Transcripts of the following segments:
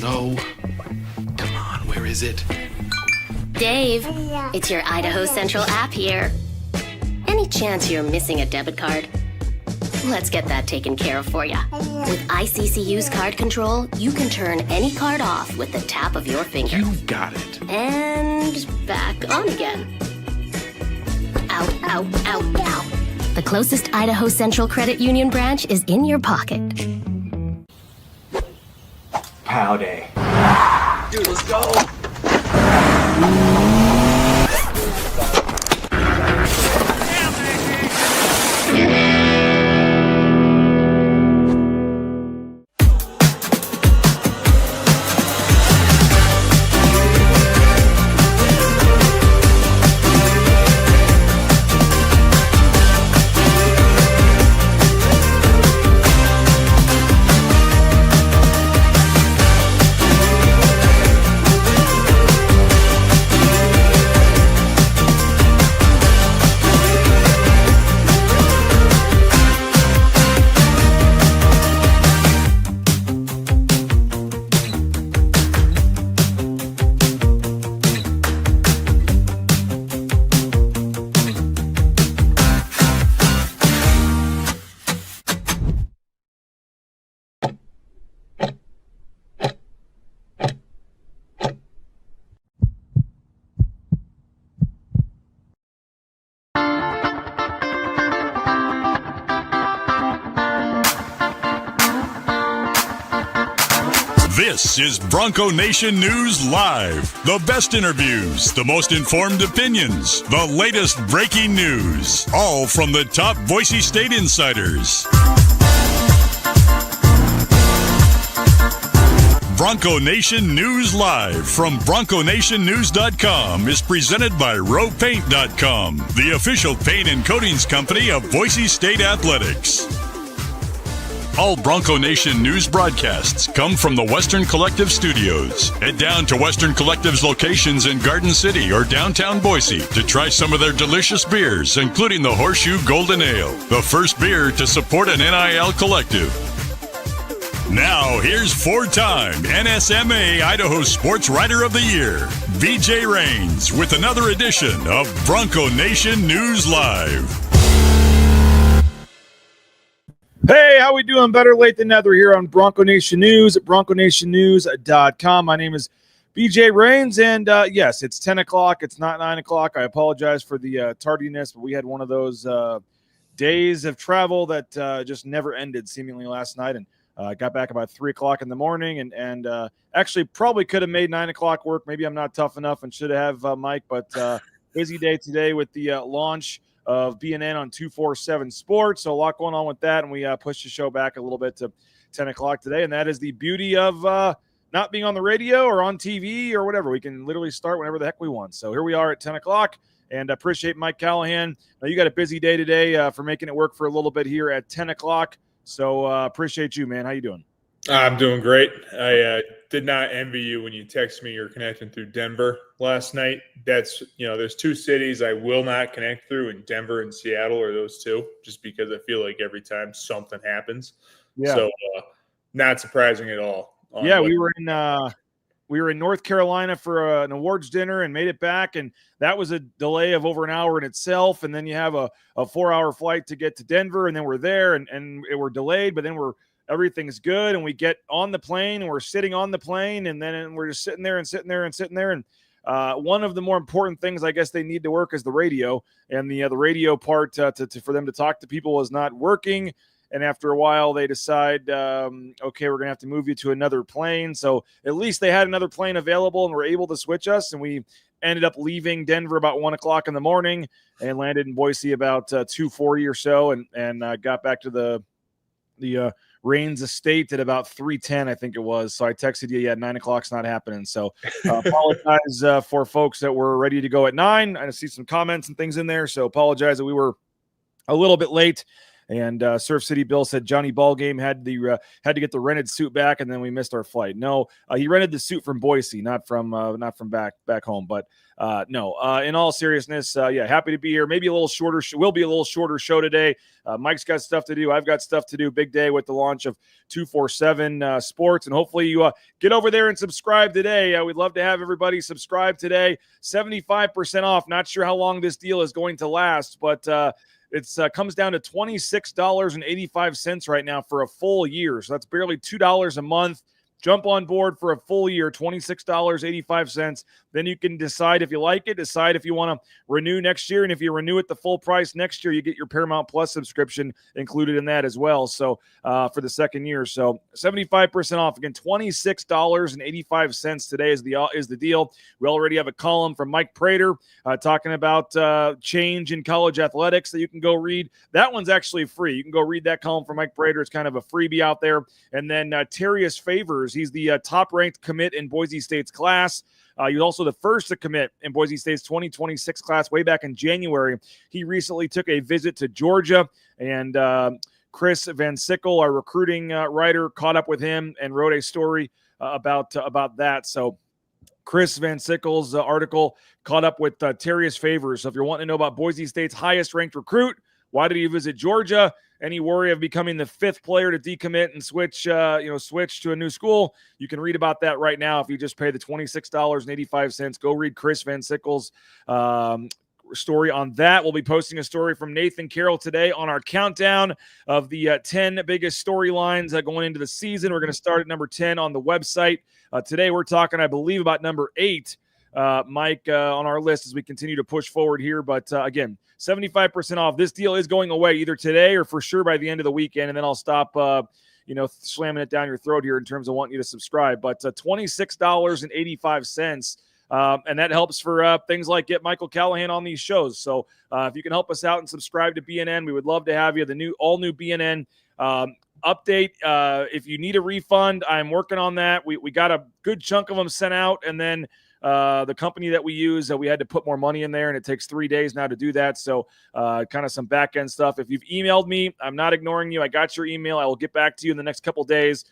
No. Come on, where is it? Dave, it's your Idaho Central app here. Any chance you're missing a debit card? Let's get that taken care of for you. With ICCU's card control, you can turn any card off with the tap of your finger. You've got it. And back on again. Out, out, out, out. The closest Idaho Central Credit Union branch is in your pocket. Pow day. Dude, let's go. This is Bronco Nation News Live. The best interviews, the most informed opinions, the latest breaking news, all from the top Boise State insiders. Bronco Nation News Live from BroncoNationNews.com is presented by RowPaint.com, the official paint and coatings company of Boise State Athletics. All Bronco Nation news broadcasts come from the Western Collective Studios. Head down to Western Collective's locations in Garden City or downtown Boise to try some of their delicious beers, including the Horseshoe Golden Ale, the first beer to support an NIL collective. Now, here's four-time NSMA Idaho Sports Writer of the Year, BJ Rains, with another edition of Bronco Nation News Live. Hey, how we doing? Better late than never here on Bronco Nation News at BroncoNationNews.com. My name is BJ Rains, and yes, it's 10 o'clock. It's not 9 o'clock. I apologize for the tardiness, but we had one of those days of travel that just never ended seemingly last night, and got back about 3 o'clock in the morning, and actually probably could have made 9 o'clock work. Maybe I'm not tough enough and should have Mike, but busy day today with the launch of BNN on 247 Sports. So a lot going on with that, and we pushed the show back a little bit to 10 o'clock today, and that is the beauty of not being on the radio or on TV or whatever. We can literally start whenever the heck we want. So here we are at 10 o'clock, and I appreciate Mike Callahan. Now, you got a busy day today for making it work for a little bit here at 10 o'clock. So appreciate you, man. How you doing? I'm doing great. I did not envy you when you texted me you're connecting through Denver last night. That's, there's two cities I will not connect through, and Denver and Seattle are those two, just because I feel like every time something happens. Yeah. So not surprising at all. Yeah, we were in North Carolina for an awards dinner and made it back, and that was a delay of over an hour in itself. And then you have a 4-hour flight to get to Denver, and then we're there, and we're delayed, but then everything's good, and we get on the plane, and we're sitting on the plane, and then we're just sitting there. And one of the more important things I guess they need to work is the radio, and the radio part for them to talk to people is not working. And after a while, they decide, okay, we're going to have to move you to another plane. So at least they had another plane available and were able to switch us. And we ended up leaving Denver about 1 o'clock in the morning and landed in Boise about 2:40 or so, and got back to the Rains Estate at about 3:10, I think it was. So I texted you, 9 o'clock's not happening. So apologize for folks that were ready to go at 9. I see some comments and things in there, so apologize that we were a little bit late. And Surf City Bill said Johnny Ballgame had to get the rented suit back, and then we missed our flight. No, he rented the suit from Boise, not from back home. But no, in all seriousness, happy to be here. Maybe a little shorter. Will be a little shorter show today. Mike's got stuff to do. I've got stuff to do. Big day with the launch of 247 Sports, and hopefully you get over there and subscribe today. We'd love to have everybody subscribe today. 75% off. Not sure how long this deal is going to last, but it's comes down to $26.85 right now for a full year. So that's barely $2 a month. Jump on board for a full year, $26.85. Then you can decide if you like it, decide if you want to renew next year. And if you renew at the full price next year, you get your Paramount Plus subscription included in that as well. So for the second year. So 75% off. Again, $26.85 today is the deal. We already have a column from Mike Prater talking about change in college athletics that you can go read. That one's actually free. You can go read that column from Mike Prater. It's kind of a freebie out there. And then Terrius Favors. He's the top-ranked commit in Boise State's class. He was also the first to commit in Boise State's 2026 class way back in January. He recently took a visit to Georgia, and Chris Van Sickle, our recruiting writer, caught up with him and wrote a story about that. So Chris Van Sickle's article caught up with Terrius Favors. So if you're wanting to know about Boise State's highest-ranked recruit, why did he visit Georgia? Any worry of becoming the fifth player to decommit and switch to a new school? You can read about that right now if you just pay the $26.85. Go read Chris Van Sickle's story on that. We'll be posting a story from Nathan Carroll today on our countdown of the 10 biggest storylines going into the season. We're going to start at number 10 on the website. Today we're talking, I believe, about number 8. Mike, on our list as we continue to push forward here. But again, 75% off. This deal is going away either today or for sure by the end of the weekend. And then I'll stop, slamming it down your throat here in terms of wanting you to subscribe. But $26.85. And that helps for things like get Michael Callahan on these shows. So if you can help us out and subscribe to BNN, we would love to have you. The all new BNN update. If you need a refund, I'm working on that. We got a good chunk of them sent out, and then the company that we use, we had to put more money in there, and it takes 3 days now to do that. So kind of some back end stuff. If you've emailed me, I'm not ignoring you. I got your email. I will get back to you in the next couple days.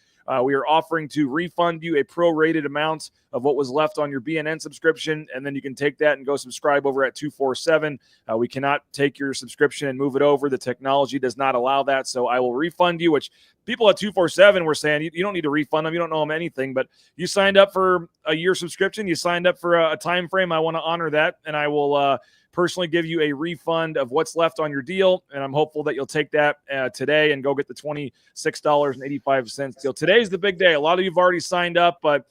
We are offering to refund you a prorated amount of what was left on your BNN subscription, and then you can take that and go subscribe over at 247. We cannot take your subscription and move it over. The technology does not allow that, so I will refund you, which people at 247 were saying, you don't need to refund them. You don't know them anything, but you signed up for a year subscription. You signed up for a time frame. I want to honor that, and I will personally give you a refund of what's left on your deal, and I'm hopeful that you'll take that today and go get the $26.85 deal. Today's the big day. A lot of you have already signed up, but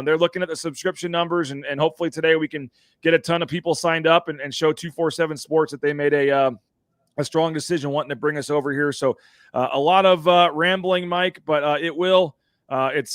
they're looking at the subscription numbers, and hopefully today we can get a ton of people signed up and show 247 Sports that they made a strong decision wanting to bring us over here. So a lot of rambling, Mike, but it will.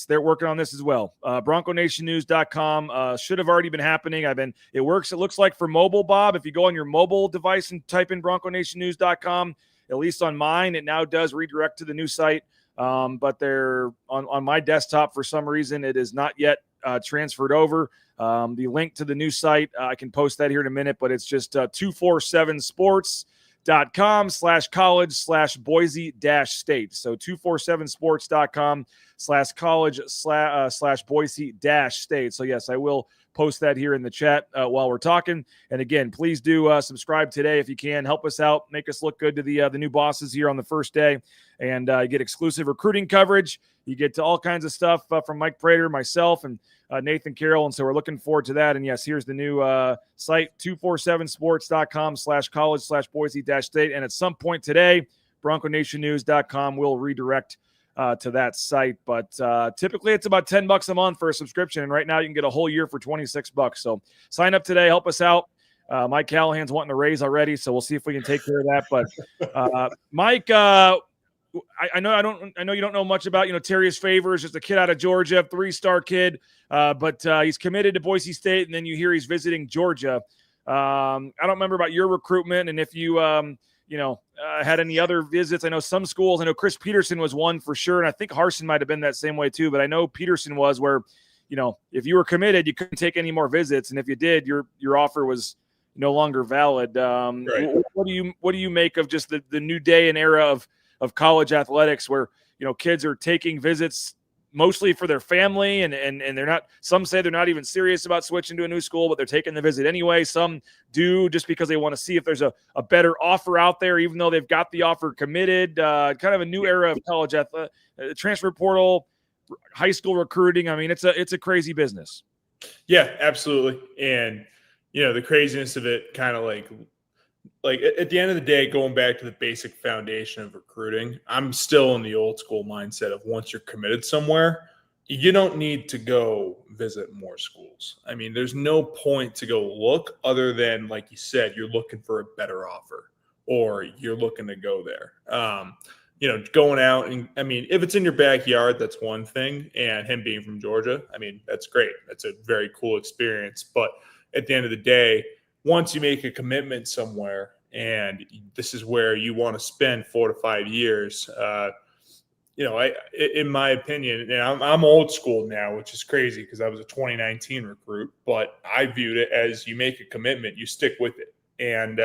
They're working on this as well. BroncoNationNews.com should have already been happening. It works. It looks like for mobile, Bob. If you go on your mobile device and type in BroncoNationNews.com, at least on mine, it now does redirect to the new site. But they're on my desktop for some reason. It is not yet transferred over. The link to the new site, I can post that here in a minute, but it's just 247sports.com/college/Boise-State. So 247sports.com/college/Boise-State. So yes, I will post that here in the chat while we're talking. And again, please do subscribe today if you can. Help us out, make us look good to the new bosses here on the first day, and you get exclusive recruiting coverage. You get to all kinds of stuff from Mike Prater, myself, and Nathan Carroll. And so we're looking forward to that. And yes, here's the new site, 247sports.com/college/Boise-State. And at some point today, BroncoNationNews.com will redirect to that site. But typically it's about $10 a month for a subscription. And right now you can get a whole year for $26. So sign up today. Help us out. Mike Callahan's wanting to raise already, so we'll see if we can take care of that. But Mike, I know you don't know much about, Terrius Favors, just a kid out of Georgia, 3-star kid, but he's committed to Boise State, and then you hear he's visiting Georgia. I don't remember about your recruitment and if you had any other visits. I know some schools. I know Chris Peterson was one for sure, and I think Harsin might have been that same way too. But I know Peterson was where, if you were committed, you couldn't take any more visits, and if you did, your offer was, no longer valid. Right. What do you make of just the new day and era of college athletics, where kids are taking visits mostly for their family, and they're not, some say they're not even serious about switching to a new school, but they're taking the visit anyway. Some do just because they want to see if there's a better offer out there, even though they've got the offer committed. Kind of a new era of college transfer portal, high school recruiting. I mean, it's a crazy business. Yeah, absolutely. And the craziness of it, kind of like at the end of the day, going back to the basic foundation of recruiting, I'm still in the old school mindset of once you're committed somewhere, you don't need to go visit more schools. I mean, there's no point to go look other than, like you said, you're looking for a better offer or you're looking to go there. Going out and, I mean, if it's in your backyard, that's one thing. And him being from Georgia, I mean, that's great. That's a very cool experience. But at the end of the day, once you make a commitment somewhere and this is where you want to spend 4 to 5 years, in my opinion, and I'm old school now, which is crazy because I was a 2019 recruit, but I viewed it as you make a commitment, you stick with it. And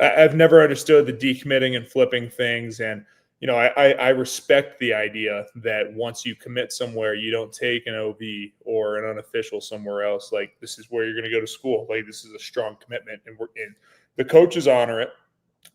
I've never understood the decommitting and flipping things. And, I respect the idea that once you commit somewhere, you don't take an OB or an unofficial somewhere else. Like, this is where you're going to go to school. Like, this is a strong commitment, and the coaches honor it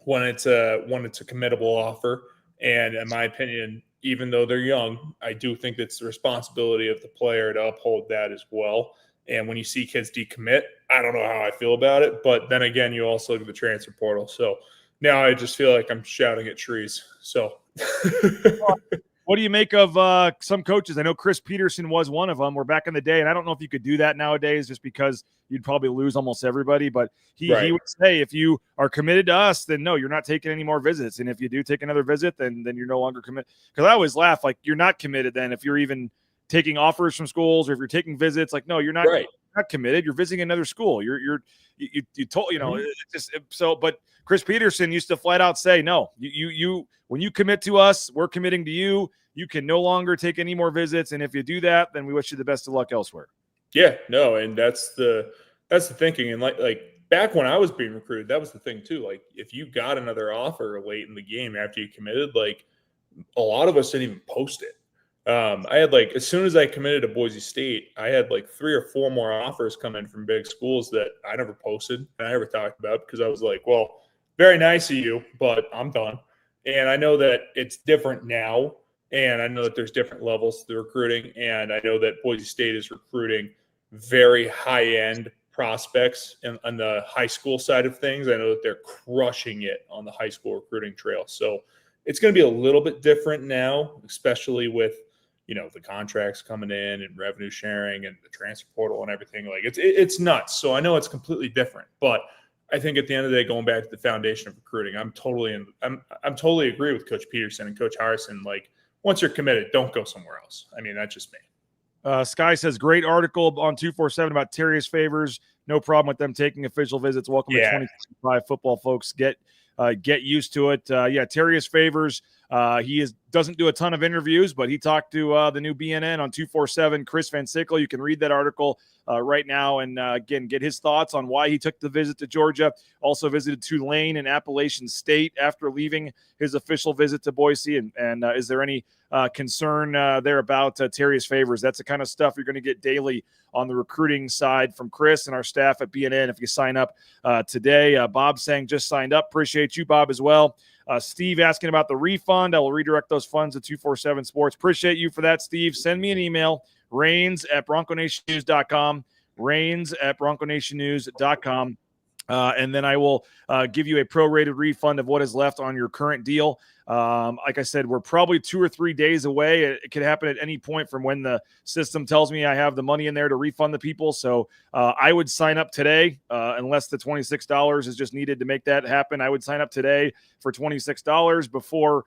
when it's a committable offer. And in my opinion, even though they're young, I do think it's the responsibility of the player to uphold that as well. And when you see kids decommit, I don't know how I feel about it. But then again, you also look at the transfer portal. So now I just feel like I'm shouting at trees. So what do you make of some coaches? I know Chris Peterson was one of them. We're back in the day, and I don't know if you could do that nowadays just because you'd probably lose almost everybody. But he would say, if you are committed to us, then no, you're not taking any more visits. And if you do take another visit, then you're no longer committed. Because I always laugh, like, you're not committed then if you're even taking offers from schools or if you're taking visits. Like, no, you're not, not committed. You're visiting another school. You told, it's just so. But Chris Peterson used to flat out say, no, you when you commit to us, we're committing to you. You can no longer take any more visits. And if you do that, then we wish you the best of luck elsewhere. Yeah, no. And that's the thinking. And like back when I was being recruited, that was the thing too. Like, if you got another offer late in the game after you committed, like, a lot of us didn't even post it. I had, like, as soon as I committed to Boise State, I had like 3 or 4 more offers come in from big schools that I never posted and I never talked about because I was like, well, very nice of you, but I'm done. And I know that it's different now. And I know that there's different levels to the recruiting. And I know that Boise State is recruiting very high-end prospects on the high school side of things. I know that they're crushing it on the high school recruiting trail. So it's going to be a little bit different now, especially with, the contracts coming in and revenue sharing and the transfer portal and everything. Like, it's nuts. So I know it's completely different, but I think at the end of the day, going back to the foundation of recruiting, I'm totally agree with Coach Peterson and Coach Harrison. Like, once you're committed, don't go somewhere else. I mean, that's just me. Sky says, great article on 247 about Terrius Favors. No problem with them taking official visits. Welcome to 2025 football, folks. Get used to it. Terrius Favors. He doesn't do a ton of interviews, but he talked to the new BNN on 247, Chris Van Sickle. You can read that article right now and, again, get his thoughts on why he took the visit to Georgia. Also visited Tulane and Appalachian State after leaving his official visit to Boise. And is there any concern there about Terrius Favors? That's the kind of stuff you're going to get daily on the recruiting side from Chris and our staff at BNN if you sign up today. Bob saying just signed up. Appreciate you, Bob, as well. Steve asking about the refund. I will redirect those funds to 247 Sports. Appreciate you for that, Steve. Send me an email, rains@bronconationnews.com, rains@bronconationnews.com. And then I will give you a prorated refund of what is left on your current deal. Like I said, we're probably 2 or 3 days away. It could happen at any point from when the system tells me I have the money in there to refund the people. So I would sign up today unless the $26 is just needed to make that happen. I would sign up today for $26 before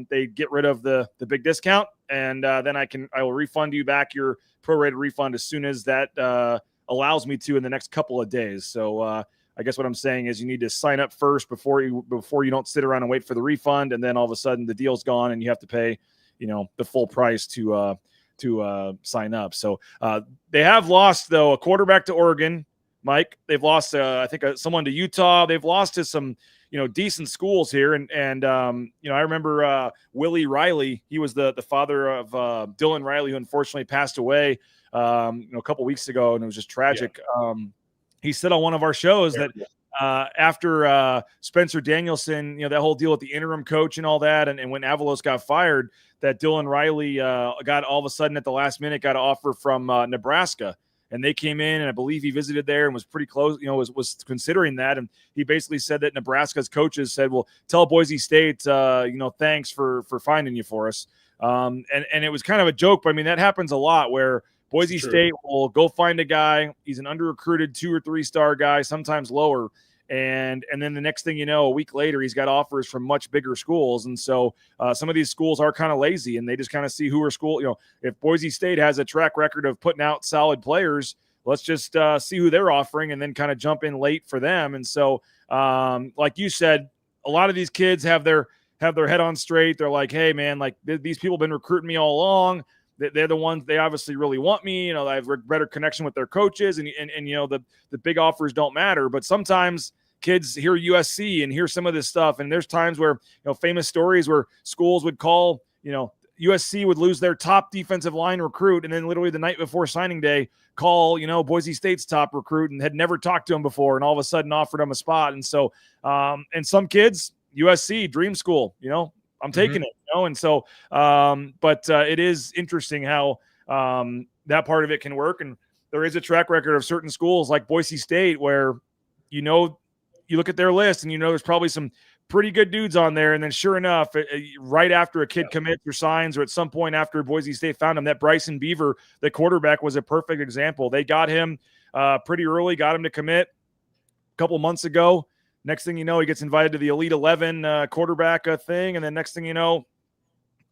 they get rid of the big discount. And then I will refund you back your prorated refund as soon as that allows me to in the next couple of days. So I guess what I'm saying is you need to sign up first before you don't sit around and wait for the refund, and then all of a sudden the deal's gone and you have to pay, the full price to sign up. So they have lost, though, a quarterback to Oregon, Mike. They've lost, I think, someone to Utah. They've lost to some, decent schools here. And I remember Willie Riley. He was the father of Dylan Riley, who unfortunately passed away, a couple weeks ago, and it was just tragic. Yeah. He said on one of our shows that after Spencer Danielson, that whole deal with the interim coach and all that, and when Avalos got fired, that Dylan Riley got all of a sudden at the last minute got an offer from Nebraska. And they came in, and I believe he visited there and was pretty close, was considering that. And he basically said that Nebraska's coaches said, well, tell Boise State, thanks for finding you for us. And it was kind of a joke, but I mean, that happens a lot where Boise State will go find a guy. He's an under-recruited 2 or 3 star guy, sometimes lower. And then the next thing you know, a week later, he's got offers from much bigger schools. And so some of these schools are kind of lazy, and they just kind of see who are school. If Boise State has a track record of putting out solid players, let's just see who they're offering and then kind of jump in late for them. And so, like you said, a lot of these kids have their head on straight. They're like, hey, man, like these people have been recruiting me all along. They're the ones, they obviously really want me. I have a better connection with their coaches, and the big offers don't matter. But sometimes kids hear USC and hear some of this stuff, and there's times where famous stories where schools would call, USC would lose their top defensive line recruit, and then literally the night before signing day call Boise State's top recruit and had never talked to him before, and all of a sudden offered him a spot. And so and some kids, USC dream school, I'm taking it, and so, but it is interesting how that part of it can work. And there is a track record of certain schools like Boise State where, you look at their list and there's probably some pretty good dudes on there. And then sure enough, right after a kid commits or signs, or at some point after Boise State found him, that Bryson Beaver, the quarterback, was a perfect example. They got him pretty early, got him to commit a couple months ago. Next thing you know, he gets invited to the Elite 11 quarterback thing. And then next thing you know,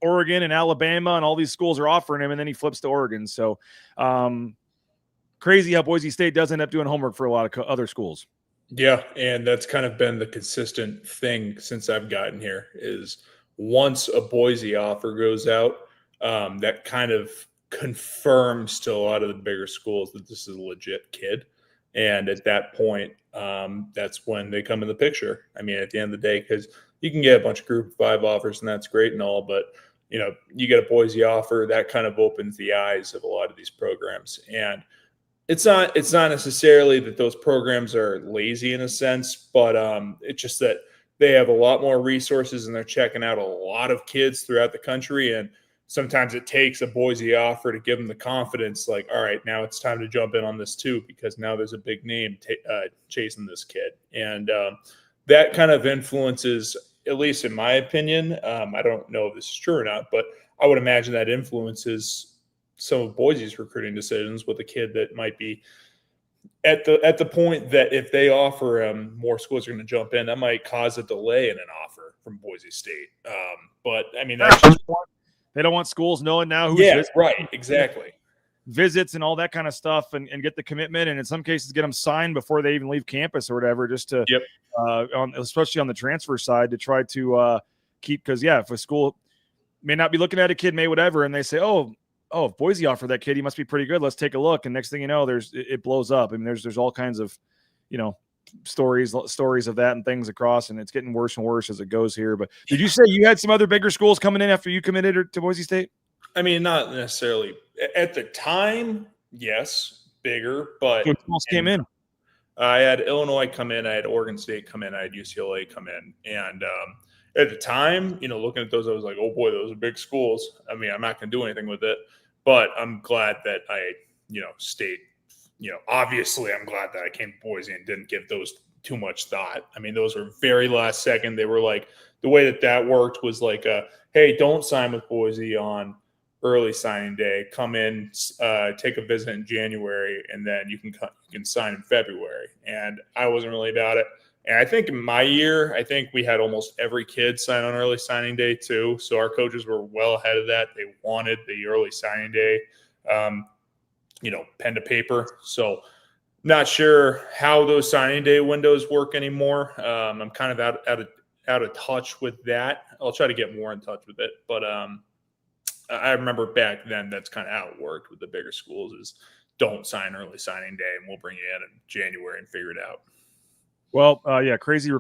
Oregon and Alabama and all these schools are offering him, and then he flips to Oregon. So crazy how Boise State does end up doing homework for a lot of other schools. Yeah, and that's kind of been the consistent thing since I've gotten here is once a Boise offer goes out, that kind of confirms to a lot of the bigger schools that this is a legit kid. And at that point, that's when they come in the picture. I mean, at the end of the day, because you can get a bunch of group of 5 offers, and that's great and all, but, you get a Boise offer, that kind of opens the eyes of a lot of these programs. And it's not necessarily that those programs are lazy in a sense, but it's just that they have a lot more resources and they're checking out a lot of kids throughout the country. And sometimes it takes a Boise offer to give them the confidence, like, all right, now it's time to jump in on this too, because now there's a big name chasing this kid. And that kind of influences, at least in my opinion, I don't know if this is true or not, but I would imagine that influences some of Boise's recruiting decisions with a kid that might be at the point that if they offer him, more schools are going to jump in. That might cause a delay in an offer from Boise State. But I mean, that's just they don't want schools knowing now who's right, exactly. Visits and all that kind of stuff, and get the commitment, and in some cases get them signed before they even leave campus or whatever, just to especially on the transfer side, to try to keep, because if a school may not be looking at a kid, may whatever, and they say, oh, if Boise offered that kid, he must be pretty good, let's take a look. And next thing you know, it blows up. I mean, there's all kinds of, stories of that and things across, and it's getting worse and worse as it goes here. But did you say you had some other bigger schools coming in after you committed to Boise State? I mean, not necessarily at the time. Yes, bigger, but what schools came in? I had Illinois come in, I had Oregon State come in, I had UCLA come in, and at the time, looking at those, I was like, oh boy, those are big schools. I mean, I'm not going to do anything with it, but I'm glad that I, stayed. Obviously, I'm glad that I came to Boise and didn't give those too much thought. I mean, those were very last second. They were like, the way that worked was like, hey, don't sign with Boise on early signing day. Come in, take a visit in January, and then you can sign in February. And I wasn't really about it. And I think in my year, we had almost every kid sign on early signing day too. So our coaches were well ahead of that. They wanted the early signing day, pen to paper. So not sure how those signing day windows work anymore. I'm kind of out of touch with that. I'll try to get more in touch with it. But I remember back then that's kind of how it worked with the bigger schools is don't sign early signing day, and we'll bring you in January and figure it out. Well, yeah, crazy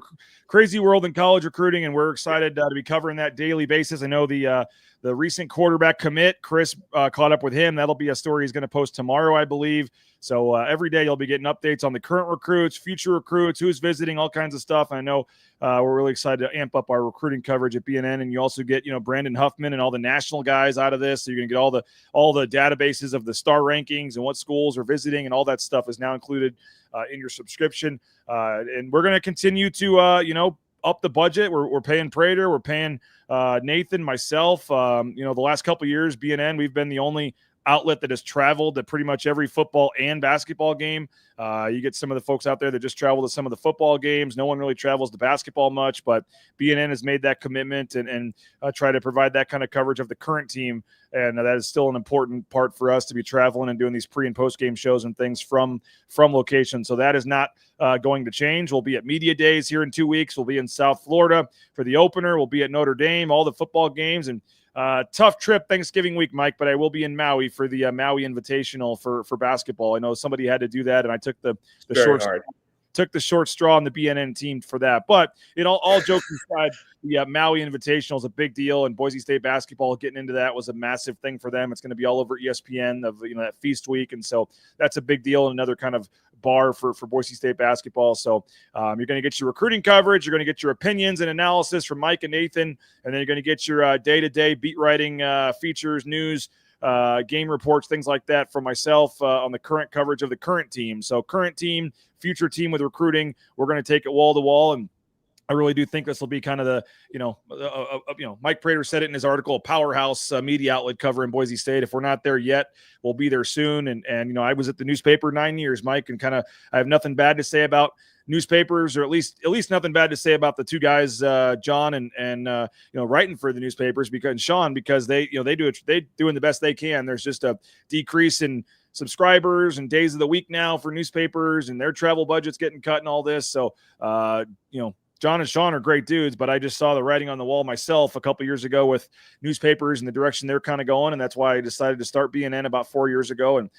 world in college recruiting, and we're excited to be covering that daily basis. I know the recent quarterback commit, Chris caught up with him. That'll be a story he's going to post tomorrow, I believe. So every day you'll be getting updates on the current recruits, future recruits, who's visiting, all kinds of stuff. And I know we're really excited to amp up our recruiting coverage at BNN, and you also get Brandon Huffman and all the national guys out of this. So you're going to get all the databases of the star rankings and what schools are visiting, and all that stuff is now included in your subscription. And we're going to continue to up the budget. We're paying Prater, we're paying Nathan, myself. The last couple of years, BNN, we've been the only outlet that has traveled to pretty much every football and basketball game. You get some of the folks out there that just travel to some of the football games. No one really travels to basketball much, but BNN has made that commitment and try to provide that kind of coverage of the current team. And that is still an important part for us to be traveling and doing these pre and post game shows and things from location. So that is not going to change. We'll be at Media Days here in 2 weeks. We'll be in South Florida for the opener. We'll be at Notre Dame, all the football games, and tough trip Thanksgiving week, Mike, but I will be in Maui for the Maui Invitational for basketball. I know somebody had to do that, and I took the short straw on the BNN team for that. But all jokes aside, the Maui Invitational is a big deal, and Boise State basketball getting into that was a massive thing for them. It's going to be all over ESPN of that feast week, and so that's a big deal and another kind of bar for Boise State basketball. So you're going to get your recruiting coverage, you're going to get your opinions and analysis from Mike and Nathan, and then you're going to get your day-to-day beat writing features, news, game reports, things like that from myself on the current coverage of the current team. So current team, future team with recruiting, we're going to take it wall to wall, and I really do think this will be kind of the, Mike Prater said it in his article, a powerhouse media outlet covering Boise State. If we're not there yet, we'll be there soon. And I was at the newspaper 9 years, Mike, and I have nothing bad to say about newspapers, or at least nothing bad to say about the two guys, John and writing for the newspapers because they doing the best they can. There's just a decrease in subscribers and days of the week now for newspapers, and their travel budget's getting cut and all this. So, John and Sean are great dudes, but I just saw the writing on the wall myself a couple years ago with newspapers and the direction they're kind of going, and that's why I decided to start BNN about 4 years ago. And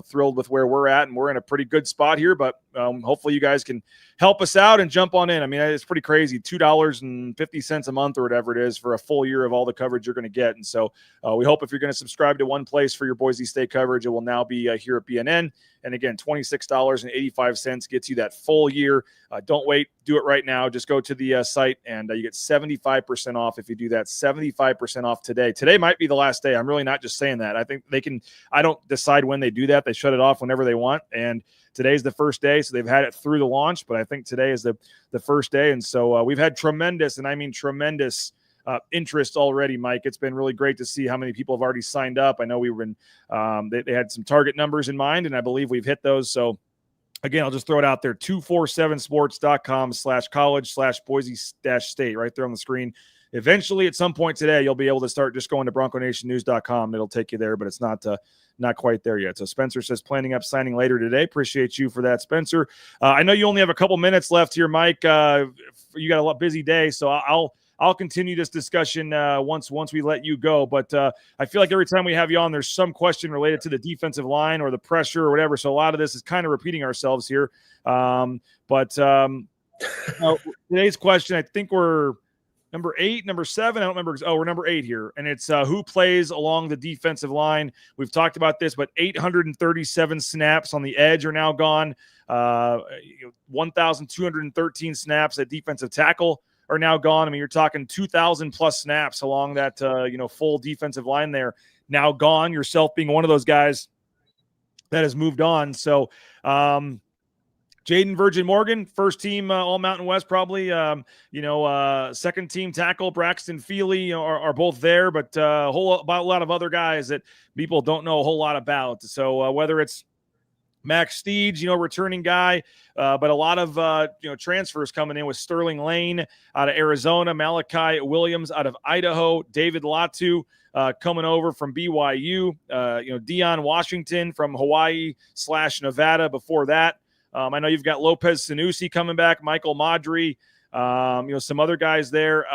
thrilled with where we're at, and we're in a pretty good spot here. But hopefully you guys can help us out and jump on in. I mean, it's pretty crazy, $2.50 a month or whatever it is for a full year of all the coverage you're going to get. And so we hope if you're going to subscribe to one place for your Boise State coverage, it will now be here at BNN. And again, $26.85 gets you that full year. Don't wait. Do it right now. Just go to the site, and you get 75% off if you do that. 75% off today. Today might be the last day. I'm really not just saying that. I think they can – I don't decide when they do that. They shut it off whenever they want. And today's the first day, so they've had it through the launch. But I think today is the first day. And so we've had tremendous, and I mean tremendous – interest already, Mike. It's been really great to see how many people have already signed up. I know we've been they had some target numbers in mind, and I believe we've hit those. So again, I'll just throw it out there, 247sports.com/college/Boise-State right there on the screen. Eventually, at some point today, you'll be able to start just going to BroncoNationNews.com. It'll take you there, but it's not quite there yet. So Spencer says planning up signing later today. Appreciate you for that, Spencer. I know you only have a couple minutes left here, Mike. You got a busy day, so I'll continue this discussion once we let you go. But I feel like every time we have you on, there's some question related to the defensive line or the pressure or whatever. So a lot of this is kind of repeating ourselves here. But today's question, I think we're number 8, number 7. I don't remember. Oh, we're number 8 here. And it's who plays along the defensive line. We've talked about this, but 837 snaps on the edge are now gone. 1,213 snaps at defensive tackle are now gone. I mean, you're talking 2,000 plus snaps along that, full defensive line there now gone, yourself being one of those guys that has moved on. So, Jaden Virgin Morgan, first team All Mountain West, probably, second team tackle Braxton Feely are both there, but a lot of other guys that people don't know a whole lot about. So whether it's Max Steege, returning guy, but a lot of, transfers coming in with Sterling Lane out of Arizona, Malachi Williams out of Idaho, David Latu coming over from BYU, Deion Washington from Hawaii/Nevada before that. I know you've got Lopez Sanusi coming back, Michael Madri, some other guys there.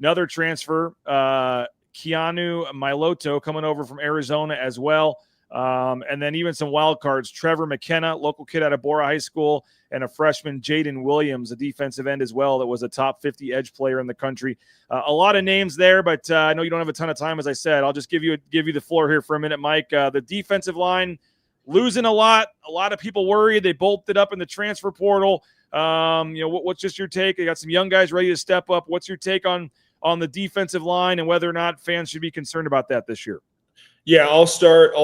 Another transfer, Keanu Miloto coming over from Arizona as well. And then even some wild cards, Trevor McKenna, local kid out of Bora High School, and a freshman, Jaden Williams, a defensive end as well, that was a top 50 edge player in the country. A lot of names there, but I know you don't have a ton of time, as I said. I'll just give you the floor here for a minute, Mike. The defensive line losing a lot. A lot of people worried. They bolted up in the transfer portal. What's just your take? They got some young guys ready to step up. What's your take on the defensive line and whether or not fans should be concerned about that this year? Yeah, I'll start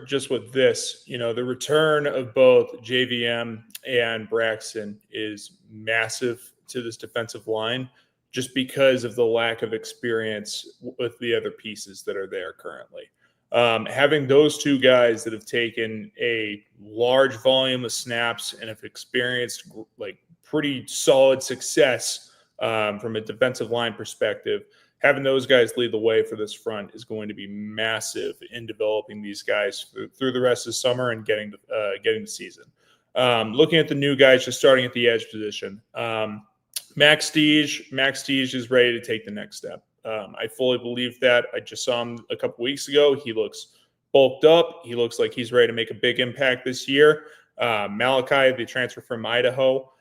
just with this. The return of both JVM and Braxton is massive to this defensive line just because of the lack of experience with the other pieces that are there currently. Having those two guys that have taken a large volume of snaps and have experienced like pretty solid success from a defensive line perspective, having those guys lead the way for this front is going to be massive in developing these guys through the rest of the summer and getting the season. Looking at the new guys, just starting at the edge position, Max Steege is ready to take the next step. I fully believe that. I just saw him a couple weeks ago. He looks bulked up. He looks like he's ready to make a big impact this year. Malachi, the transfer from Idaho,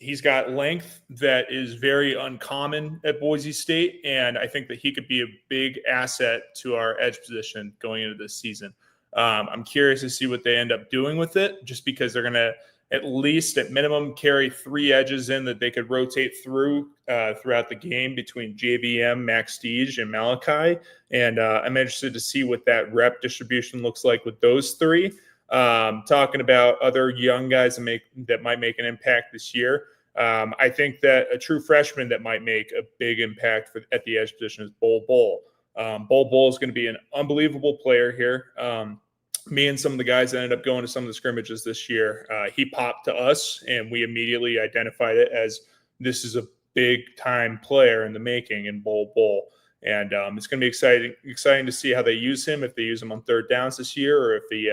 he's got length that is very uncommon at Boise State, and I think that he could be a big asset to our edge position going into this season. I'm curious to see what they end up doing with it, just because they're going to at least at minimum carry 3 edges in that they could rotate throughout the game between JVM, Max Steege, and Malachi. And I'm interested to see what that rep distribution looks like with those 3. Talking about other young guys that might make an impact this year. I think that a true freshman that might make a big impact at the edge position is Bol Bol. Bol is going to be an unbelievable player here. Me and some of the guys that ended up going to some of the scrimmages this year, he popped to us, and we immediately identified it as this is a big-time player in the making in Bol. And it's going to be exciting to see how they use him, if they use him on third downs this year or if he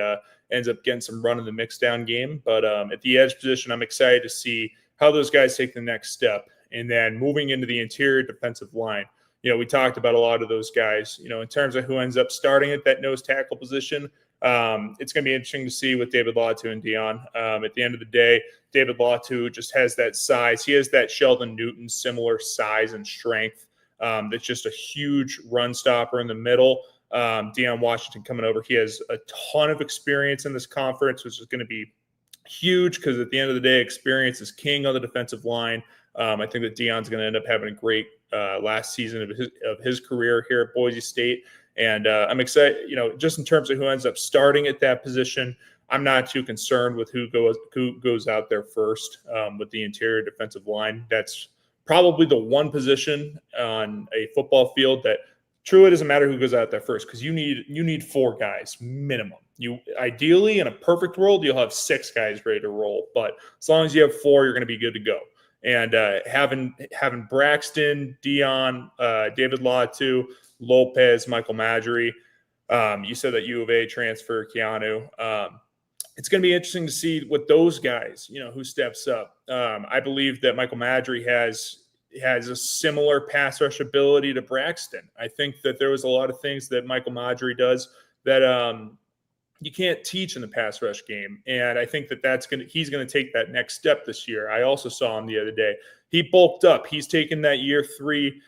ends up getting some run in the mixed down game. But at the edge position, I'm excited to see how those guys take the next step. And then moving into the interior defensive line, we talked about a lot of those guys. In terms of who ends up starting at that nose tackle position, it's going to be interesting to see with David Latu and Dion. At the end of the day, David Latu just has that size. He has that Sheldon Newton similar size and strength. That's just a huge run stopper in the middle. Deion Washington coming over. He has a ton of experience in this conference, which is going to be huge because at the end of the day, experience is king on the defensive line. I think that Deion's going to end up having a great last season of his career here at Boise State. And I'm excited, just in terms of who ends up starting at that position. I'm not too concerned with who goes out there first with the interior defensive line. That's probably the one position on a football field that truly doesn't matter who goes out there first, because you need 4 guys minimum. You ideally, in a perfect world, you'll have 6 guys ready to roll, but as long as you have 4, you're going to be good to go. And having Braxton, Dion, David Latu, Lopez, Michael Madry, you said that U of A transfer Keanu. It's going to be interesting to see what those guys, who steps up. I believe that Michael Madry has a similar pass rush ability to Braxton. I think that there was a lot of things that Michael Madry does that you can't teach in the pass rush game. And I think that he's going to take that next step this year. I also saw him the other day. He bulked up. He's taken that year 3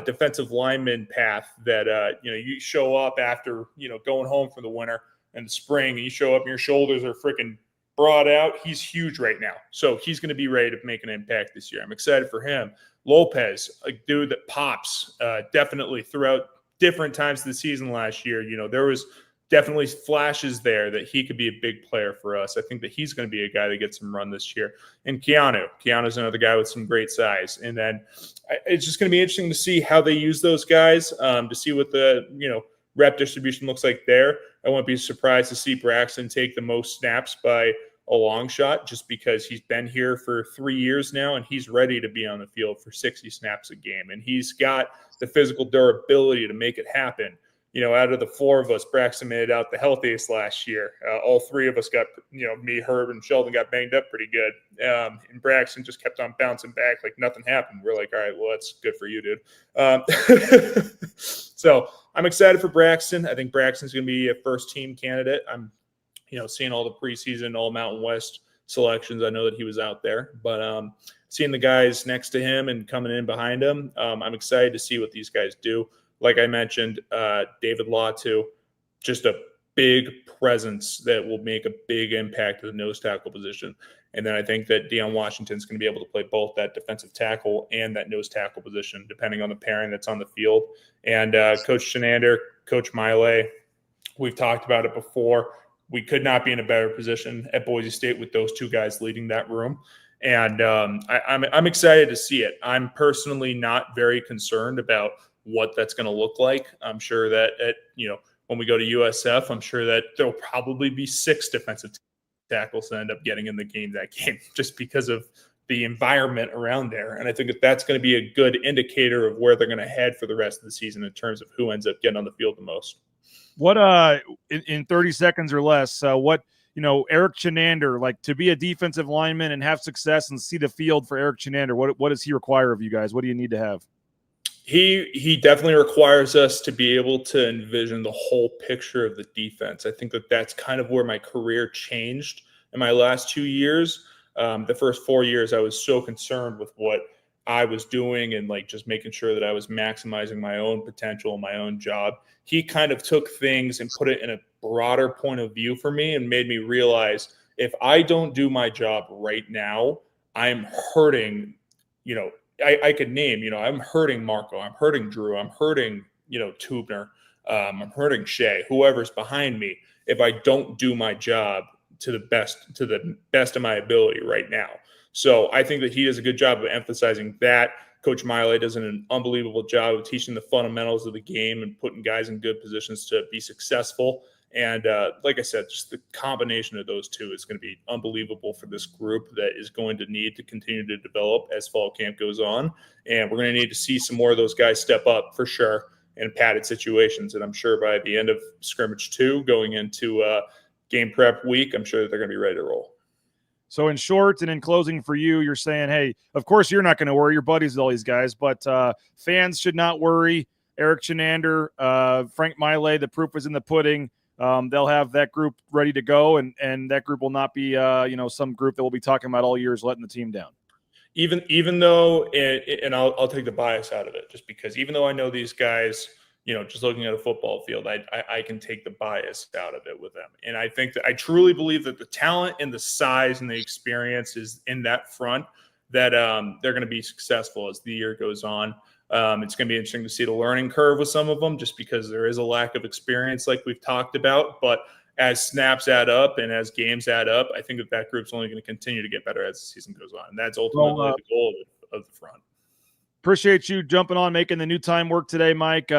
defensive lineman path that, you show up after, going home for the winter and the spring, and you show up and your shoulders are freaking broad out. He's huge right now. So he's going to be ready to make an impact this year. I'm excited for him. Lopez, a dude that pops definitely throughout different times of the season last year. There was definitely flashes there that he could be a big player for us. I think that he's going to be a guy that gets some run this year. And Keanu's another guy with some great size. And then it's just going to be interesting to see how they use those guys, to see what the, rep distribution looks like there. I won't be surprised to see Braxton take the most snaps by a long shot, just because he's been here for 3 years now and he's ready to be on the field for 60 snaps a game. And he's got the physical durability to make it happen. out of the four of us, Braxton made it out the healthiest last year. All three of us got, me, Herb, and Sheldon got banged up pretty good. And Braxton just kept on bouncing back like nothing happened. We're like, all right, well, that's good for you, dude. So I'm excited for Braxton. I think Braxton's going to be a first-team candidate. I'm, seeing all the preseason, all Mountain West selections. I know that he was out there, but seeing the guys next to him and coming in behind him, I'm excited to see what these guys do. Like I mentioned, David Latu, just a big presence that will make a big impact to the nose tackle position. And then I think that Deion Washington's going to be able to play both that defensive tackle and that nose tackle position, depending on the pairing that's on the field. And Coach Shenander, Coach Miley, we've talked about it before. We could not be in a better position at Boise State with those two guys leading that room. And I'm excited to see it. I'm personally not very concerned about what that's going to look like. I'm sure that when we go to USF, I'm sure that there'll probably be 6 defensive tackles that end up getting in the game that game, just because of the environment around there. And I think that that's going to be a good indicator of where they're going to head for the rest of the season in terms of who ends up getting on the field the most. What in 30 seconds or less, Eric Shenander, like, to be a defensive lineman and have success and see the field for Eric Shenander, what does he require of you guys? What do you need to have? He definitely requires us to be able to envision the whole picture of the defense. I think that that's kind of where my career changed in my last 2 years. The first 4 years, I was so concerned with what I was doing and like just making sure that I was maximizing my own potential, my own job. He kind of took things and put it in a broader point of view for me and made me realize if I don't do my job right now, I'm hurting, I could name, I'm hurting Marco, I'm hurting Drew, I'm hurting, Tubner, I'm hurting Shea, whoever's behind me, if I don't do my job to the best of my ability right now. So I think that he does a good job of emphasizing that. Coach Miley does an unbelievable job of teaching the fundamentals of the game and putting guys in good positions to be successful. And like I said, just the combination of those two is going to be unbelievable for this group that is going to need to continue to develop as fall camp goes on. And we're going to need to see some more of those guys step up for sure in padded situations. And I'm sure by the end of scrimmage 2, going into game prep week, I'm sure that they're going to be ready to roll. So in short and in closing for you, you're saying, hey, of course you're not going to worry. You're buddies with all these guys, but fans should not worry. Eric Shenander, Frank Miley, the proof is in the pudding. They'll have that group ready to go, and that group will not be, some group that we'll be talking about all years letting the team down. Even though, and I'll take the bias out of it, just because even though I know these guys, just looking at a football field, I can take the bias out of it with them. And I think that I truly believe that the talent and the size and the experience is in that front that they're going to be successful as the year goes on. It's going to be interesting to see the learning curve with some of them, just because there is a lack of experience like we've talked about. But as snaps add up and as games add up, I think that group's only going to continue to get better as the season goes on. And that's ultimately the goal of the front. Appreciate you jumping on, making the new time work today, Mike.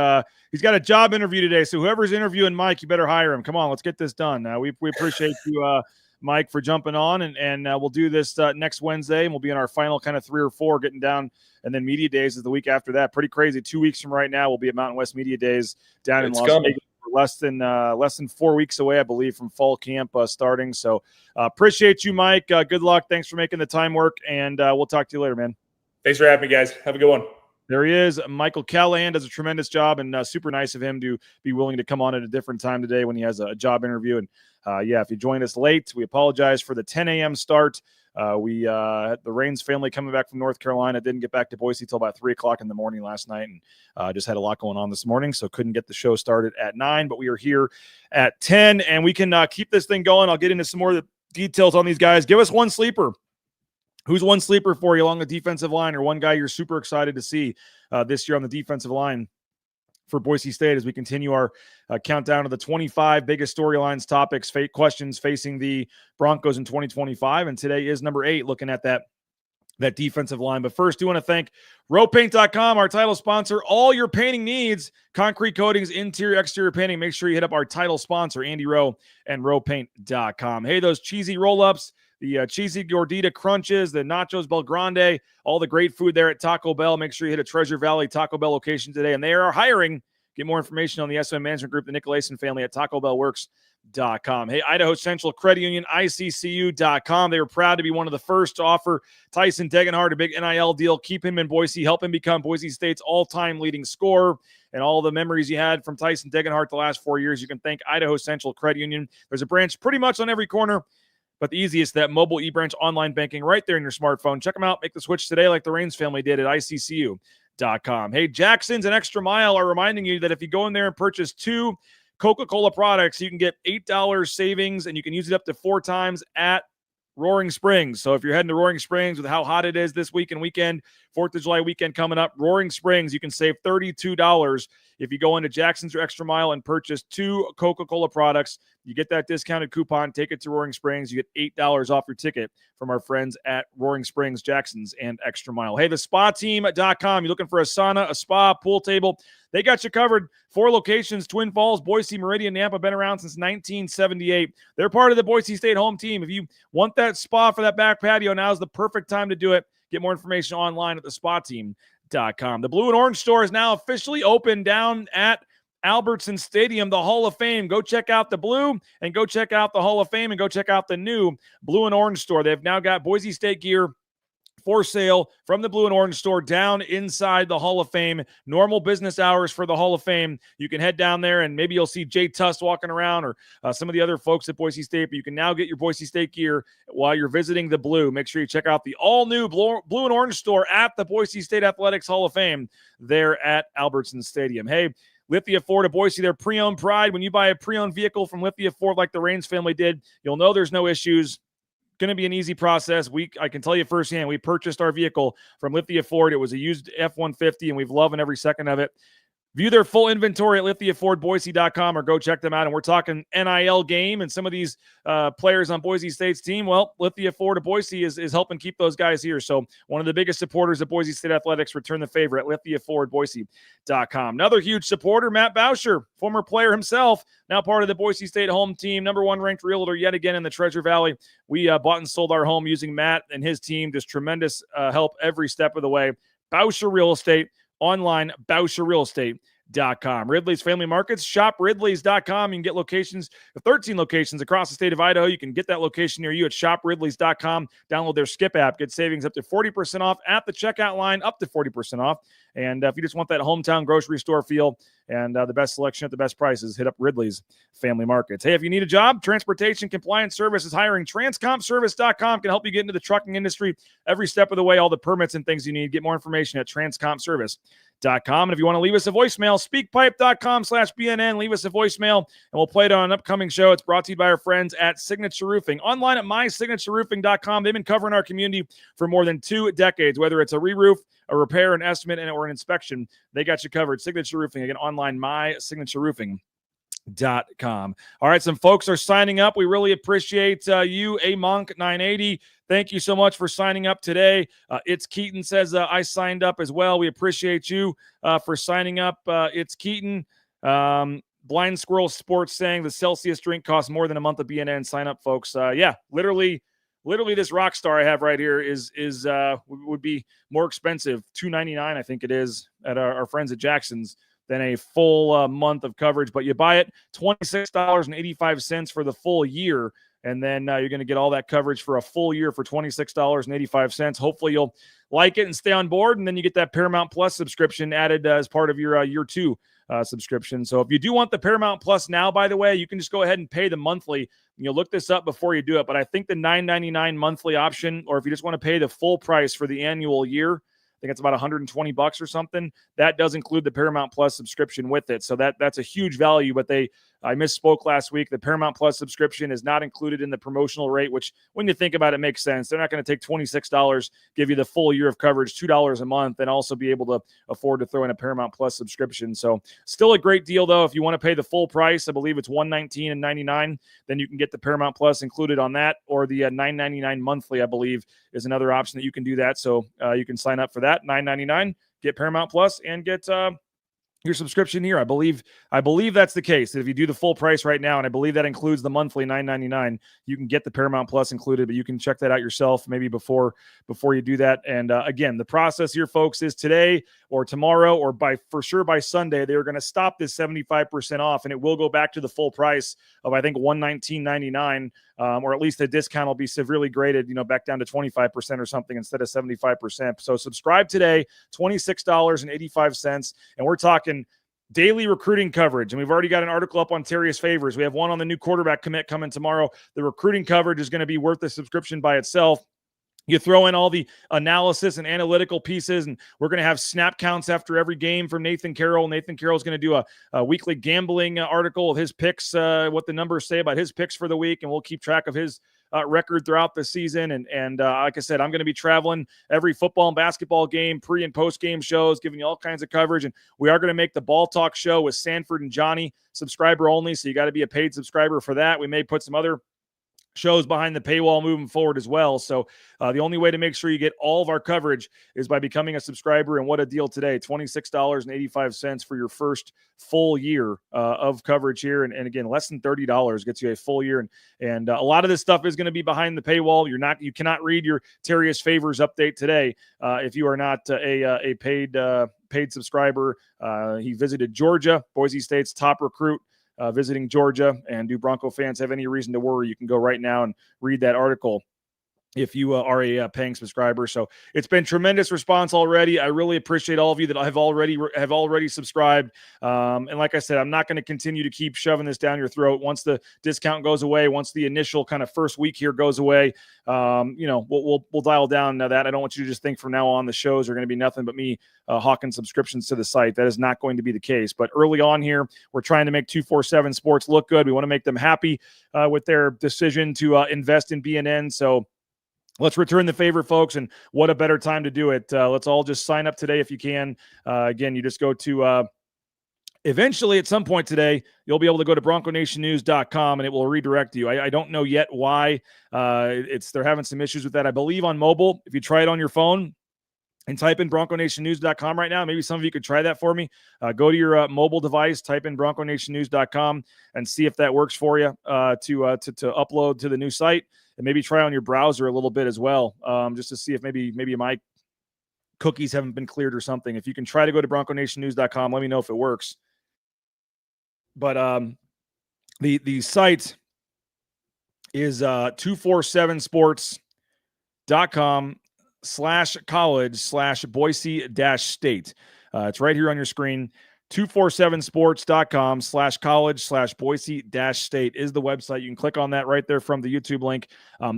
He's got a job interview today, so whoever's interviewing Mike, you better hire him. Come on, let's get this done. We appreciate you, Mike, for jumping on, and we'll do this next Wednesday, and we'll be in our final kind of 3 or 4 getting down, and then Media Days is the week after that. Pretty crazy. 2 weeks from right now, we'll be at Mountain West Media Days down in Las Vegas. Less than 4 weeks away, I believe, from fall camp starting. So appreciate you, Mike. Good luck. Thanks for making the time work, and we'll talk to you later, man. Thanks for having me, guys. Have a good one. There he is. Michael Callahan does a tremendous job, and super nice of him to be willing to come on at a different time today when he has a job interview. And if you joined us late, we apologize for the 10 a.m. start. The Raines family coming back from North Carolina didn't get back to Boise till about 3 o'clock in the morning last night, and just had a lot going on this morning, so couldn't get the show started at 9. But we are here at 10, and we can keep this thing going. I'll get into some more of the details on these guys. Give us one sleeper. Who's one sleeper for you along the defensive line, or one guy you're super excited to see this year on the defensive line for Boise State as we continue our countdown to the 25 biggest storylines, topics, questions facing the Broncos in 2025. And today is number 8, looking at that defensive line. But first, do want to thank rowpaint.com, our title sponsor. All your painting needs, concrete coatings, interior, exterior painting. Make sure you hit up our title sponsor, Andy Rowe, and rowpaint.com. Hey, those cheesy roll-ups, the cheesy gordita crunches, the nachos Bel Grande, all the great food there at Taco Bell. Make sure you hit a Treasure Valley Taco Bell location today. And they are hiring. Get more information on the SM Management Group, the Nicolason family at TacoBellWorks.com. Hey, Idaho Central Credit Union, ICCU.com. They were proud to be one of the first to offer Tyson Degenhardt a big NIL deal. Keep him in Boise, help him become Boise State's all-time leading scorer. And all the memories you had from Tyson Degenhardt the last 4 years, you can thank Idaho Central Credit Union. There's a branch pretty much on every corner, but the easiest, that mobile e-branch online banking right there in your smartphone. Check them out. Make the switch today like the Raines family did at ICCU.com. Hey, Jackson's and Extra Mile are reminding you that if you go in there and purchase 2 Coca-Cola products, you can get $8 savings, and you can use it up to 4 times at Roaring Springs. So if you're heading to Roaring Springs with how hot it is this week and weekend, 4th of July weekend coming up, Roaring Springs, you can save $32 if you go into Jackson's or Extra Mile and purchase 2 Coca-Cola products. You get that discounted coupon, take it to Roaring Springs. You get $8 off your ticket from our friends at Roaring Springs, Jackson's, and Extra Mile. Hey, the spateam.com. You're looking for a sauna, a spa, pool table. They got you covered. 4 locations, Twin Falls, Boise, Meridian, Nampa, been around since 1978. They're part of the Boise State home team. If you want that spa for that back patio, now's the perfect time to do it. Get more information online at thespateam.com. The Blue and Orange store is now officially open down at Albertson Stadium, the Hall of Fame. Go check out the Blue and go check out the Hall of Fame and go check out the new Blue and Orange store. They've now got Boise State gear for sale from the Blue and Orange store down inside the Hall of Fame. Normal business hours for the Hall of Fame. You can head down there and maybe you'll see Jay Tuss walking around or some of the other folks at Boise State, but you can now get your Boise State gear while you're visiting the Blue. Make sure you check out the all-new Blue and Orange store at the Boise State Athletics Hall of Fame there at Albertson Stadium. Hey, Lithia Ford of Boise, their pre-owned pride. When you buy a pre-owned vehicle from Lithia Ford like the Raines family did, you'll know there's no issues. Going to be an easy process. I can tell you firsthand, we purchased our vehicle from Lithia Ford. It was a used F-150, and we've loved every second of it. View their full inventory at lithiafordboise.com or go check them out. And we're talking NIL game and some of these players on Boise State's team. Well, Lithia Ford of Boise is helping keep those guys here. So one of the biggest supporters of Boise State Athletics, return the favor at lithiafordboise.com. Another huge supporter, Matt Bauscher, former player himself, now part of the Boise State home team, number 1 ranked realtor yet again in the Treasure Valley. We bought and sold our home using Matt and his team. Just tremendous help every step of the way. Bauscher Real Estate. Online, BauscherRealEstate.com. Ridley's Family Markets, shop Ridley's.com. You can get locations, 13 locations across the state of Idaho. You can get that location near you at shopRidley's.com. Download their Skip app. Get savings up to 40% off at the checkout line, up to 40% off. And if you just want that hometown grocery store feel and the best selection at the best prices, hit up Ridley's Family Markets. Hey, if you need a job, Transportation Compliance Services hiring. TransCompService.com can help you get into the trucking industry every step of the way, all the permits and things you need. Get more information at TransCompService.com. And if you want to leave us a voicemail, speakpipe.com/BNN. Leave us a voicemail, and we'll play it on an upcoming show. It's brought to you by our friends at Signature Roofing. Online at mysignatureroofing.com. They've been covering our community for more than 2 decades, whether it's a re-roof, a repair, an estimate, or an inspection. They got you covered. Signature Roofing. Again, online, mysignatureroofing.com. All right, some folks are signing up. We really appreciate you, A Monk 980. Thank you so much for signing up today. It's Keaton says, I signed up as well. We appreciate you for signing up. It's Keaton. Blind Squirrel Sports saying the Celsius drink costs more than a month of BNN. Sign up, folks. Yeah, literally this rock star I have right here would be more expensive, $2.99, I think it is, at our friends at Jackson's, than a full month of coverage. But you buy it $26.85 for the full year, and then you're going to get all that coverage for a full year for $26.85. Hopefully you'll like it and stay on board, and then you get that Paramount Plus subscription added as part of your year 2 subscription. So if you do want the Paramount Plus now, by the way, you can just go ahead and pay the monthly. You'll look this up before you do it, but I think the $9.99 monthly option, or if you just want to pay the full price for the annual year, I think it's about $120 or something. That does include the Paramount Plus subscription with it. So that's a huge value, but I misspoke last week. The Paramount Plus subscription is not included in the promotional rate, which when you think about it makes sense. They're not going to take $26, give you the full year of coverage, $2 a month, and also be able to afford to throw in a Paramount Plus subscription. So still a great deal, though. If you want to pay the full price, I believe it's $119.99, then you can get the Paramount Plus included on that, or the $9.99 monthly, I believe, is another option that you can do that. So you can sign up for that, $9.99, get Paramount Plus, and get your subscription here. I believe that's the case. If you do the full price right now, and I believe that includes the monthly $9.99, you can get the Paramount Plus included, but you can check that out yourself maybe before you do that. And again, the process here, folks, is today or tomorrow or for sure by Sunday, they're going to stop this 75% off, and it will go back to the full price of, I think, $119.99, or at least the discount will be severely graded, back down to 25% or something instead of 75%. So subscribe today, $26.85, and we're talking daily recruiting coverage. And we've already got an article up on Terrius Favors. We have one on the new quarterback commit coming tomorrow. The recruiting coverage is going to be worth the subscription by itself. You throw in all the analysis and analytical pieces, and we're going to have snap counts after every game from Nathan Carroll. Nathan Carroll is going to do a weekly gambling article of his picks, what the numbers say about his picks for the week, and we'll keep track of his record throughout the season. And like I said, I'm going to be traveling every football and basketball game, pre and post game shows, giving you all kinds of coverage. And we are going to make the Ball Talk show with Sanford and Johnny subscriber only. So you got to be a paid subscriber for that. We may put some other shows behind the paywall moving forward as well. So the only way to make sure you get all of our coverage is by becoming a subscriber. And what a deal today, $26.85 for your first full year of coverage here. And again, less than $30 gets you a full year. And a lot of this stuff is going to be behind the paywall. You cannot read your Terrius Favors update today if you are not a paid subscriber. He visited Georgia, Boise State's top recruit, visiting Georgia. And do Bronco fans have any reason to worry? You can go right now and read that article if you are a paying subscriber. So it's been tremendous response already. I really appreciate all of you that have already subscribed. And like I said, I'm not going to continue to keep shoving this down your throat. Once the discount goes away, once the initial kind of first week here goes away, we'll dial down that. I don't want you to just think from now on the shows are going to be nothing but me hawking subscriptions to the site. That is not going to be the case. But early on here, we're trying to make 247 Sports look good. We want to make them happy with their decision to invest in BNN. So let's return the favor, folks, and what a better time to do it. Let's all just sign up today if you can. Again, you just go to eventually at some point today, you'll be able to go to BroncoNationNews.com, and it will redirect you. I don't know yet why. They're having some issues with that. I believe on mobile, if you try it on your phone and type in BroncoNationNews.com right now, maybe some of you could try that for me. Go to your mobile device, type in BroncoNationNews.com, and see if that works for you to upload to the new site. And maybe try on your browser a little bit as well, just to see if maybe my cookies haven't been cleared or something. If you can try to go to BroncoNationNews.com, let me know if it works. But the site is 247sports.com/college/Boise-State. It's right here on your screen. 247sports.com/college/Boise-State is the website. You can click on that right there from the YouTube link.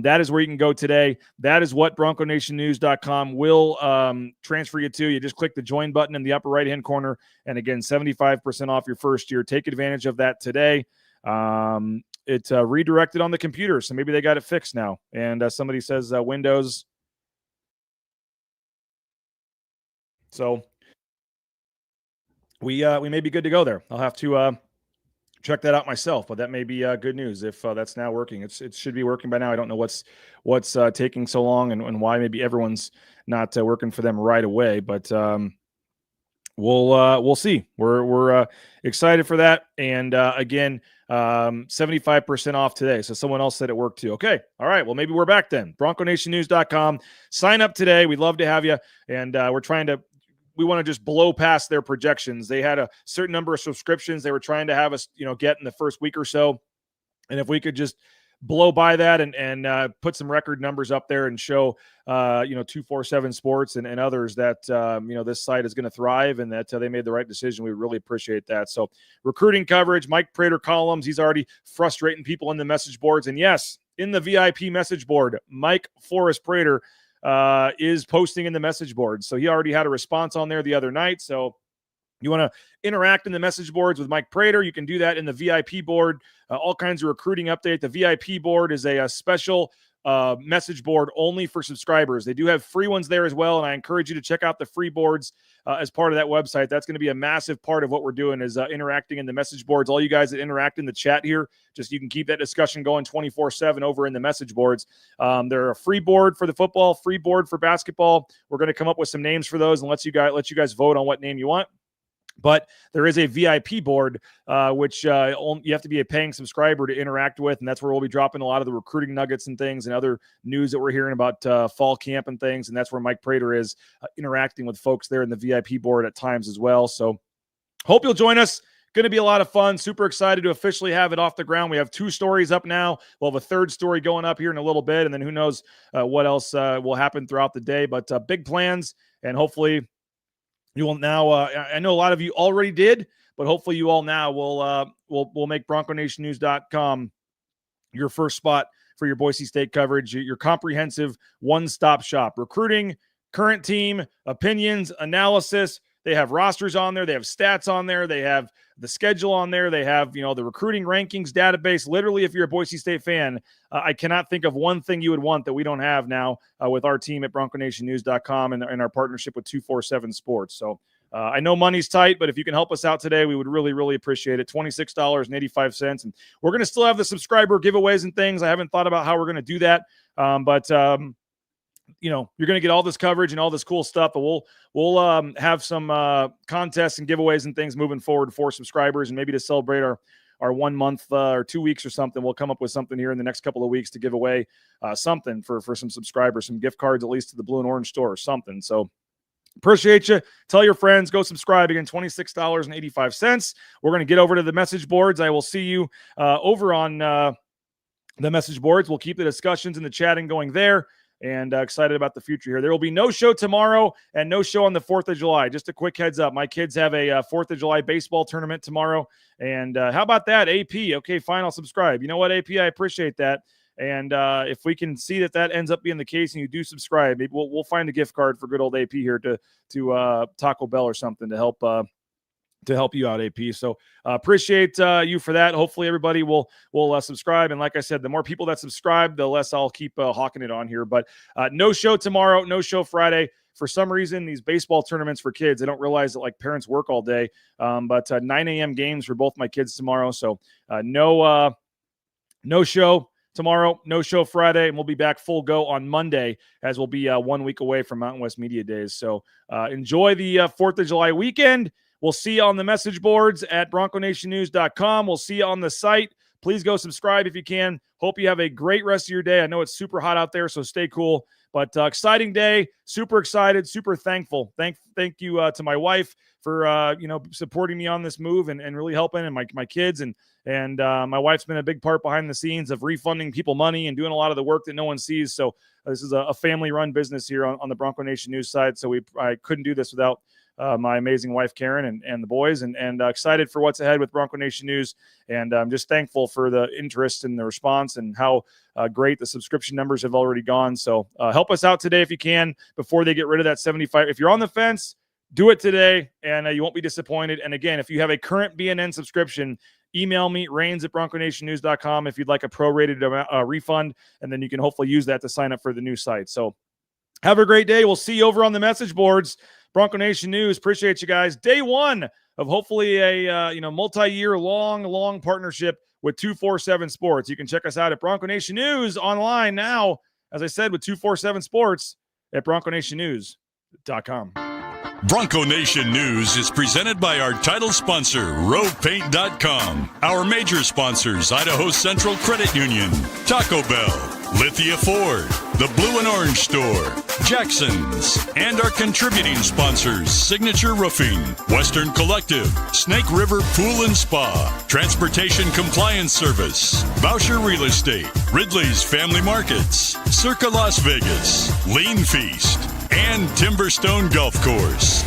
That is where you can go today. That is what BroncoNationNews.com will transfer you to. You just click the join button in the upper right-hand corner. And again, 75% off your first year. Take advantage of that today. It's redirected on the computer, so maybe they got it fixed now. And somebody says Windows. So we may be good to go there. I'll have to check that out myself, but that may be good news if that's now working. It should be working by now. I don't know what's taking so long and why maybe everyone's not working for them right away, but we'll see. We're excited for that. And again, 75% off today. So someone else said it worked too. Okay. All right. Well, maybe we're back then. BroncoNationNews.com. Sign up today. We'd love to have you. And we want to just blow past their projections. They had a certain number of subscriptions they were trying to have us, get in the first week or so. And if we could just blow by that and put some record numbers up there and show, 247 Sports and others that, this site is going to thrive and that they made the right decision. We really appreciate that. So recruiting coverage, Mike Prater columns. He's already frustrating people in the message boards. And yes, in the VIP message board, Mike Forrest Prater is posting in the message board. So he already had a response on there the other night. So you want to interact in the message boards with Mike Prater, you can do that in the VIP board. All kinds of recruiting update. The VIP board is a special message board only for subscribers. They do have free ones there as well, and I encourage you to check out the free boards as part of that website. That's going to be a massive part of what we're doing is interacting in the message boards. All you guys that interact in the chat here, just you can keep that discussion going 24/7 over in the message boards. They're a free board for the football, free board for basketball. We're going to come up with some names for those and let you guys vote on what name you want. But there is a VIP board, which you have to be a paying subscriber to interact with, and that's where we'll be dropping a lot of the recruiting nuggets and things and other news that we're hearing about fall camp and things, and that's where Mike Prater is interacting with folks there in the VIP board at times as well. So hope you'll join us. Going to be a lot of fun. Super excited to officially have it off the ground. We have 2 stories up now. We'll have a 3rd story going up here in a little bit, and then who knows what else will happen throughout the day. But big plans, and hopefully you will now. I know a lot of you already did, but hopefully you all now will make BroncoNationNews.com your first spot for your Boise State coverage, your comprehensive one-stop shop. Recruiting, current team, opinions, analysis. They have rosters on there. They have stats on there. They have the schedule on there. They have, the recruiting rankings database. Literally, if you're a Boise State fan, I cannot think of one thing you would want that we don't have now with our team at BroncoNationNews.com and our partnership with 247Sports. So I know money's tight, but if you can help us out today, we would really, really appreciate it. $26.85. And we're going to still have the subscriber giveaways and things. I haven't thought about how we're going to do that. But you're going to get all this coverage and all this cool stuff, but we'll have some contests and giveaways and things moving forward for subscribers, and maybe to celebrate our 1 month or 2 weeks or something. We'll come up with something here in the next couple of weeks to give away something for some subscribers, some gift cards, at least to the Blue and Orange store or something. So appreciate you. Tell your friends, go subscribe. Again, $26.85. We're going to get over to the message boards. I will see you over on the message boards. We'll keep the discussions and the chatting going there. And excited about the future here. There will be no show tomorrow and no show on the 4th of July. Just a quick heads up. My kids have a 4th of July baseball tournament tomorrow. And how about that, AP? Okay, fine, I'll subscribe. You know what, AP? I appreciate that. And if we can see that ends up being the case and you do subscribe, maybe we'll find a gift card for good old AP here to Taco Bell or something to help you out, AP. So appreciate you for that. Hopefully everybody will subscribe. And like I said, the more people that subscribe, the less I'll keep hawking it on here. But no show tomorrow, no show Friday. For some reason, these baseball tournaments for kids, I don't realize that parents work all day. But 9 a.m. games for both my kids tomorrow. So no show tomorrow, no show Friday, and we'll be back full go on Monday, as we'll be 1 week away from Mountain West Media Days. So enjoy the 4th of July weekend. We'll see you on the message boards at BroncoNationNews.com. We'll see you on the site. Please go subscribe if you can. Hope you have a great rest of your day. I know it's super hot out there, so stay cool. But exciting day, super excited, super thankful. Thank you to my wife for supporting me on this move and really helping, and my kids and my wife's been a big part behind the scenes of refunding people money and doing a lot of the work that no one sees. So this is a family-run business here on the Bronco Nation News side. So I couldn't do this without my amazing wife, Karen, and the boys, and excited for what's ahead with Bronco Nation News. And I'm just thankful for the interest and the response and how great the subscription numbers have already gone. So help us out today if you can before they get rid of that 75. If you're on the fence, do it today, and you won't be disappointed. And again, if you have a current BNN subscription, email me, rains@BroncoNationNews.com if you'd like a prorated refund, and then you can hopefully use that to sign up for the new site. So have a great day. We'll see you over on the message boards. Bronco Nation News. Appreciate you guys. Day 1 of hopefully a multi-year long partnership with 247Sports. You can check us out at Bronco Nation News online now, as I said, with 247Sports at BroncoNationNews.com. Bronco Nation News is presented by our title sponsor, RovePaint.com. Our major sponsors, Idaho Central Credit Union, Taco Bell, Lithia Ford, the Blue and Orange Store, Jackson's, and our contributing sponsors, Signature Roofing, Western Collective, Snake River Pool and Spa, Transportation Compliance Service, Boucher Real Estate, Ridley's Family Markets, Circa Las Vegas, Lean Feast, and Timberstone Golf Course.